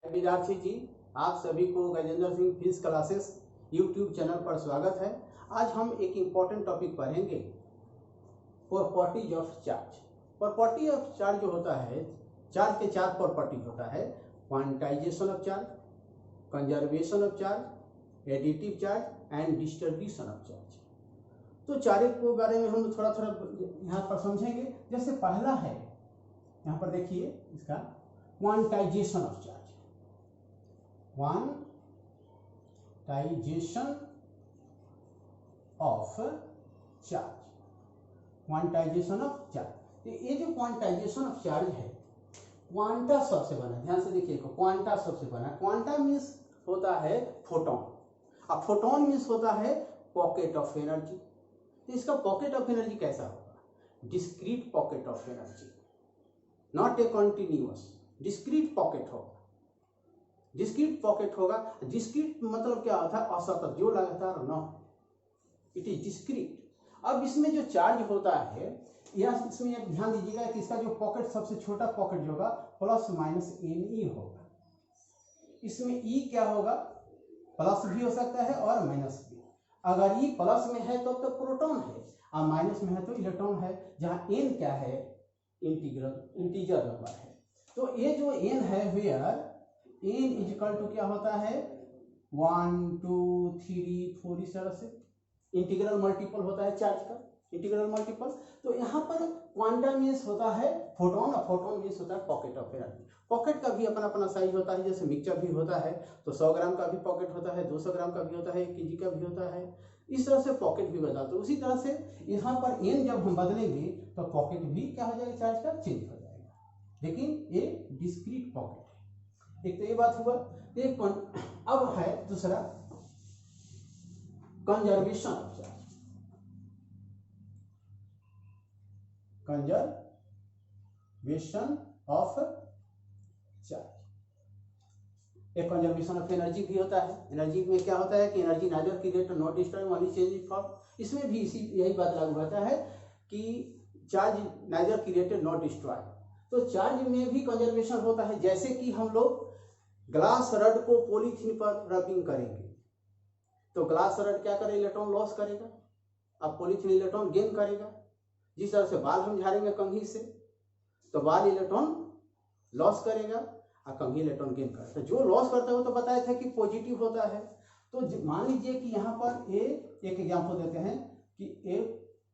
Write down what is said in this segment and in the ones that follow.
विद्यार्थी जी, आप सभी को Gajendra Singh physics classes YouTube channel पर स्वागत है। आज हम एक इम्पॉर्टेंट टॉपिक पढ़ेंगे, properties of charge. Property of charge जो होता है, चार्ज के चार प्रॉपर्टी होता है: quantization of charge, conservation of charge, additive charge and distribution of charge. तो चारों के बारे में हम थोड़ा थोड़ा यहाँ पर समझेंगे। जैसे पहला है, यहाँ पर देखिए इसका quantization of charge. Quantization of charge, quantization of charge. तो ये जो क्वांटाइजेशन ऑफ चार्ज है, क्वांटा शब्द से बना, ध्यान से देखिए, क्वांटा शब्द से बना। क्वांटा मीन्स होता है फोटोन, अब फोटोन मीन्स होता है पॉकेट ऑफ एनर्जी। तो इसका पॉकेट ऑफ एनर्जी कैसा होगा? Discrete pocket of energy, not a continuous, discrete pocket होगा। डिस्क्रीट पॉकेट होगा। डिस्क्रीट मतलब क्या होता है? असतत, जो लगातार न हो, इट इज डिस्क्रीट। अब इसमें जो चार्ज होता है, यह इसमें एक ध्यान दीजिएगा कि इसका जो पॉकेट, सबसे छोटा पॉकेट जो होगा प्लस माइनस एन ई होगा। इसमें ई क्या होगा? प्लस भी हो सकता है और माइनस भी। अगर ई प्लस में है तो प्रोटॉन है, और माइनस में है तो इलेक्ट्रॉन है। जहां एन क्या है? इंटीजर नंबर है। तो ये जो एन है, where n is equal to क्या होता है? 1 2 3 4, इस तरह से इंटीग्रल मल्टीपल होता है चार्ज का, इंटीग्रल मल्टीपल। तो यहाँ पर क्वांटा मीन्स होता है फोटोन, और फोटोन मीन्स होता है पॉकेट ऑफ एनर्जी। पॉकेट का भी अपना अपना साइज होता है। जैसे मिक्सचर भी होता है तो 100 ग्राम का भी पॉकेट होता है, 200 ग्राम का भी होता है, 1 केजी का भी होता है। इस तरह से पॉकेट भी बदलता है। उसी तरह से यहाँ पर एन जब हम बदलेंगे तो पॉकेट भी क्या हो जाएगा? चार्ज का चेंज हो जाएगा, लेकिन ये डिस्क्रीट पॉकेट है। एक तो ये बात हुआ। एक अब है दूसरा, conservation of charge. Conservation of charge, एक कंजर्वेशन ऑफ एनर्जी भी होता है। एनर्जी में क्या होता है कि energy neither create not destroy, only change in form. इसमें भी यही बात लागू होता है कि charge neither created not destroy. तो चार्ज में भी कंजर्वेशन होता है। जैसे कि हम लोग ग्लास रड को पॉलीथीन पर रबिंग करेंगे तो ग्लास रड क्या करे? इलेक्ट्रॉन लॉस करेगा, अब पॉलीथीन इलेक्ट्रॉन गेन करेगा। जिस तरह से बाल हम झाड़ेंगे कंघी से तो बाल इलेक्ट्रॉन लॉस करेगा और कंघी इलेक्ट्रॉन गेन करेगा। तो जो लॉस करता है वो तो बताया था कि पॉजिटिव होता है। तो मान लीजिए कि यहाँ पर एक एग्जाम्पल देते हैं कि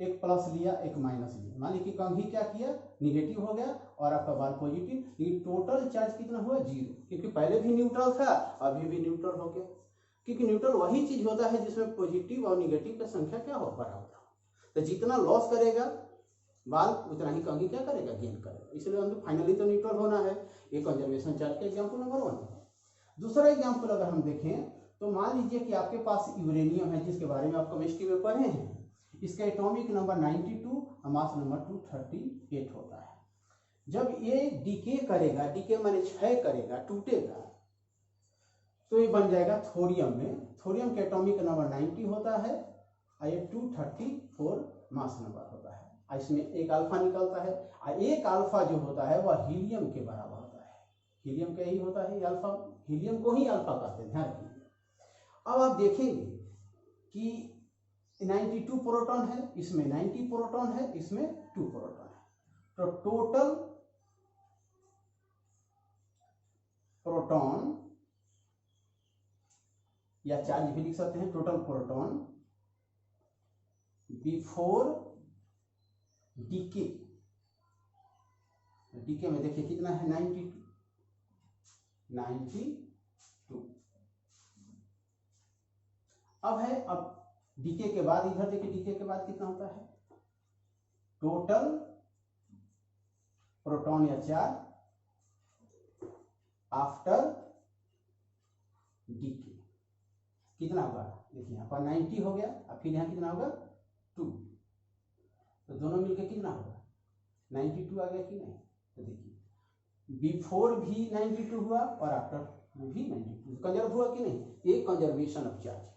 एक प्लस लिया, एक माइनस लिया। मान लीजिए कि कंघी क्या किया? निगेटिव हो गया और आपका बाल पॉजिटिव। लेकिन टोटल चार्ज कितना हुआ? 0, क्योंकि पहले भी न्यूट्रल था, अभी भी न्यूट्रल हो गया। क्योंकि न्यूट्रल वही चीज होता है जिसमें पॉजिटिव और निगेटिव की संख्या क्या हो? बराबर हो। तो जितना लॉस करेगा बाल, उतना ही कंघी क्या करेगा? गेन करेगा। इसलिए हम फाइनली तो न्यूट्रल होना है। ये कंजर्वेशन चार्ज का एग्जाम्पल नंबर 1 है। दूसरा एग्जाम्पल अगर हम देखें तो मान लीजिए कि आपके पास यूरेनियम है, जिसके बारे में आप केमिस्ट्री में पढ़े हैं। इसका एटॉमिक नंबर 92 और मास नंबर 238 होता है। जब ये डीके करेगा, डीके माने क्षय करेगा, टूटेगा, तो ये बन जाएगा थोरियम में। थोरियम के एटॉमिक नंबर 90 होता है और ये 234 मास नंबर होता है। इसमें एक अल्फा निकलता है और एक अल्फा जो होता है वह हीलियम के बराबर होता है। हीलियम का ही होता है अल्फा, हीलियम को ही अल्फा कहते हैं, ध्यान रखिए। अब आप देखेंगे कि 92 प्रोटॉन है, इसमें 90 प्रोटॉन है, इसमें 2 प्रोटॉन है। तो टोटल प्रोटॉन या चार्ज भी लिख सकते हैं, total proton before decay. Decay में देखिए कितना है? 92। अब है, अब डीके के बाद इधर देखिए, डीके के बाद कितना होता है? टोटल प्रोटॉन या चार्ज आफ्टर डीके कितना होगा? देखिए यहाँ पर 90 हो गया, अब फिर यहाँ कितना होगा? 2। तो दोनों मिलकर कितना होगा? 92 आ गया कि नहीं? तो देखिए बिफोर भी 92 हुआ और आफ्टर भी 92, कंजर्व हुआ कि नहीं? ये कंजर्वेशन ऑफ चार्ज।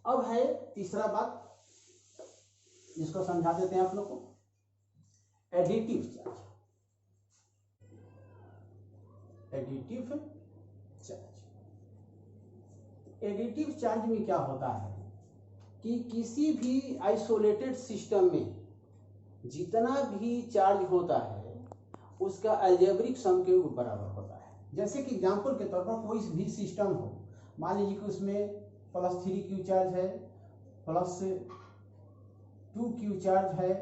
अब है तीसरा बात, जिसको समझा देते हैं आप लोग को, additive charge. Additive charge. Additive charge में क्या होता है कि किसी भी आइसोलेटेड सिस्टम में जितना भी चार्ज होता है उसका अलजेब्रिक सम के बराबर होता है। जैसे कि एग्जांपल के तौर पर कोई भी सिस्टम हो, मान लीजिए कि उसमें +3Q चार्ज है, +2Q चार्ज है,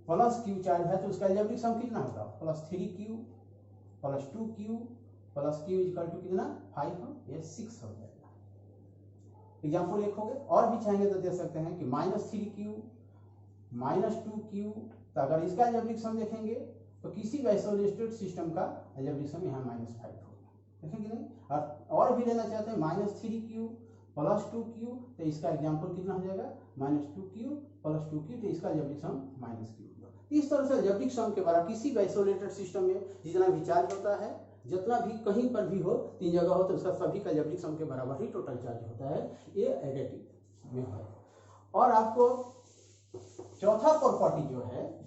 +Q चार्ज है, तो उसका अलजेब्रिक सम कितना होगा? +3Q +2Q +Q = कितना? 5 हो या 6 हो जाएगा। एग्जाम्पल 1 हो गए। और भी चाहेंगे तो दे सकते हैं कि -3Q -2Q। तो अगर इसका अलजेब्रिक सम देखेंगे तो किसी भी आइसोलेटेड सिस्टम का अलजेब्रिक सम यहाँ -5 होगा, देखेंगे नहीं। और भी लेना चाहते हैं -3Q +2Q, तो इसका एग्जाम्पल कितना हो जाएगा? -2Q +2Q, तो इसका अलजेब्रिक सम -Q होगा। इस तरह से अलजेब्रिक सम के बराबर किसी भी आइसोलेटेड सिस्टम में जितना भी चार्ज होता है, जितना भी कहीं पर भी हो, 3 जगह हो, तो उसका सभी का अलजेब्रिक सम के बराबर ही टोटल चार्ज होता है। ये एडिटिव में है। और आपको चौथा प्रॉपर्टी जो है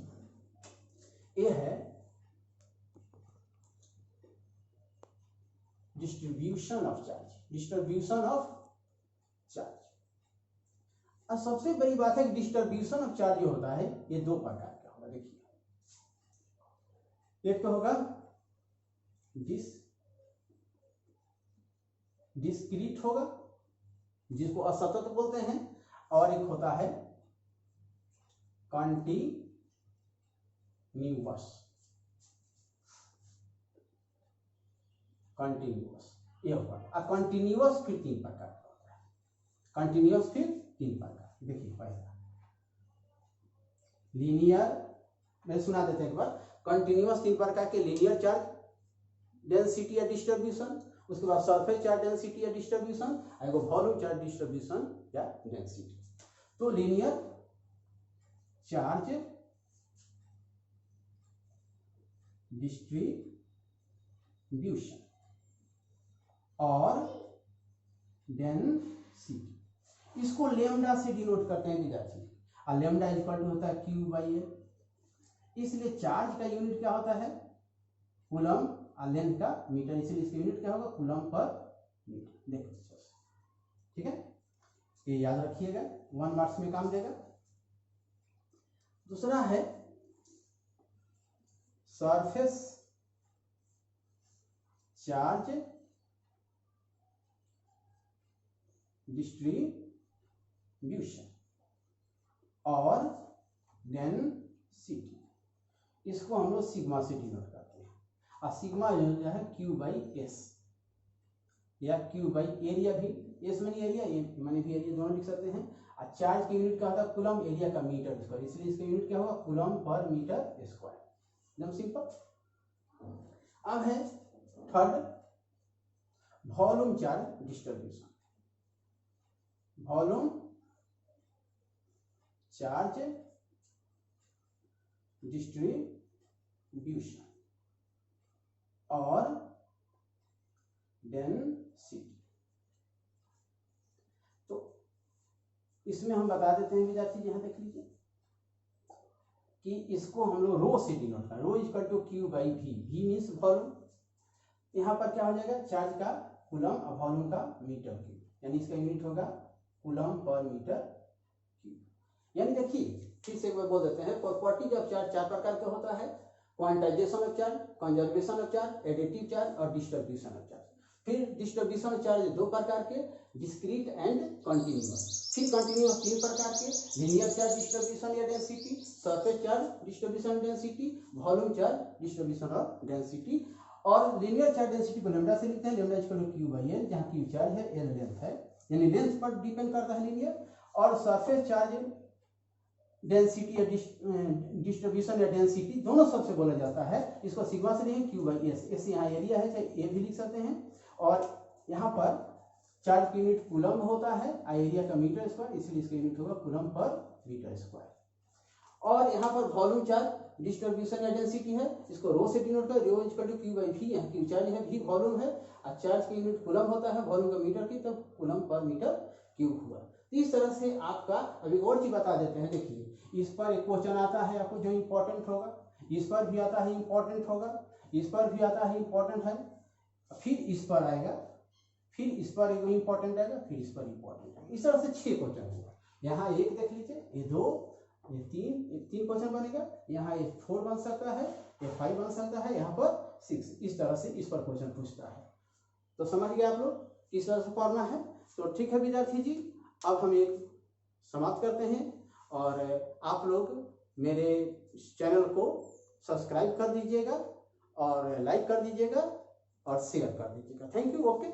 ये है distribution of charge. Distribution of charge. अब सबसे बड़ी बात है कि डिस्ट्रीब्यूशन ऑफ चार्ज जो होता है ये 2 प्रकार का होगा। देखिए, एक तो होगा डिस्क्रीट होगा, जिसको असतत बोलते हैं, और एक होता है कंटिन्यूअस। ये होगा। अब कंटिन्यूअस फिर 3 प्रकार का होता है। कंटिन्यूअस फिर 3 प्रकार। देखिए, पहला लीनियर, मैं सुना देते हैं एक बार। कंटिन्यूअस 3 प्रकार के: लीनियर चार्ज डेंसिटी या डिस्ट्रीब्यूशन, उसके बाद सरफेस चार्ज डेंसिटी या डिस्ट्रीब्यूशन, और एगो वॉल्यूम चार्ज डिस्ट्रीब्यूशन या डेंसिटी। तो लीनियर चार्ज डिस्ट्रीब्यूशन और डेंसिटी, इसको लेमडा से डिनोट करते हैं विद्यार्थी। और लेमडा इक्वल टू होता है Q/A। इसलिए चार्ज का यूनिट क्या होता है? कूलम, और लेंथ का मीटर, इसलिए इसका यूनिट क्या होगा? Coulomb per metre. देखो, ठीक है, ये याद रखिएगा, 1 मार्क्स में काम देगा। दूसरा है सरफेस चार्ज डिस्ट्रीब्यूशन और डेंसिटी, इसको हम लोग सिग्मा से डिनोट करते हैं। और सिग्मा जो है Q/S या Q/एरिया, भी एस मनी एरिया, ये मनी भी एरिया, दोनों लिख सकते हैं। और चार्ज की यूनिट क्या होता है? कूलम, एरिया का मीटर स्क्वायर, इसलिए इसका यूनिट क्या होगा? Coulomb per metre square. एकदम सिंपल। अब है third, volume charge distribution. Volume charge distribution और डेंसिटी। तो इसमें हम बता देते हैं विद्यार्थी, यहां देख लीजिए कि इसको हम लोग रो से डिनोट करें। Rho equal to Q/V। V means volume. यहाँ पर क्या हो जाएगा? चार्ज का कूलम और वॉल्यूम का मीटर क्यूब, यानी इसका यूनिट होगा कूलम पर मीटर क्यूब। यानी देखिए, फिर से मैं बोल देते हैं, प्रॉपर्टी ऑफ चार्ज 4 प्रकार का होता है: quantization of charge, conservation of charge, additive charge और डिस्ट्रीब्यूशन ऑफ चार्ज। फिर डिस्ट्रीब्यूशन ऑफ चार्ज 2 प्रकार के: डिस्क्रीट एंड कंटिन्यूअस। फिर कंटिन्यूअस 3 प्रकार के: लीनियर चार्ज डिस्ट्रीब्यूशन या density, surface charge distribution density, volume charge distribution of density. और linear charge density को लेमडा से लिखते हैं, लेमडा इक्वल टू Q/L, जहाँ Q चार्ज है, L लेंथ है, यानी लेंथ पर डिपेंड करता है लीनियर। और सरफेस चार्ज डेंसिटी या डिस्ट्रीब्यूशन या डेंसिटी, दोनों सबसे बोला जाता है। इसको सिग्मा से लिखें Q/S। S यहाँ एरिया है, चाहे ए भी लिख सकते हैं। और यहाँ पर चार्ज की यूनिट कूलम होता है, एरिया का मीटर स्क्वायर, इसलिए इसका यूनिट होगा कूलम पर मीटर स्क्वायर। और यहाँ पर वॉल्यूम चार्ज डिस्ट्रीब्यूशन या डेंसिटी है, इसको रो से डिनोट कर, रो इक्वल टू Q/V। यहाँ Q चार्ज है, V वॉल्यूम है, और चार्ज की यूनिट कूलम होता है, वॉल्यूम का मीटर की, तब कूलम पर मीटर क्यूब हुआ। तो इस तरह से आपका, अभी और चीज बता देते हैं। देखिए, इस पर एक क्वेश्चन आता है आपको जो इंपॉर्टेंट होगा, इस पर भी आता है इंपॉर्टेंट होगा, इस पर भी आता है इंपॉर्टेंट है, फिर इस पर आएगा, फिर इस पर एक इंपॉर्टेंट आएगा, फिर इस पर इंपॉर्टेंट आएगा। इस तरह से 6 क्वेश्चन होगा। यहाँ एक देख लीजिए, ये 2, ये 3 क्वेश्चन बनेगा। यहाँ ये 4 बन सकता है, ये 5 बन सकता है, यहाँ पर 6। इस तरह से इस पर क्वेश्चन पूछता है। तो समझ गए आप लोग किस तरह से पढ़ना है। तो ठीक है विद्यार्थी जी, अब हम एक समाप्त करते हैं और आप लोग मेरे चैनल को सब्सक्राइब कर दीजिएगा और लाइक कर दीजिएगा और शेयर कर दीजिएगा। Thank you. ओके।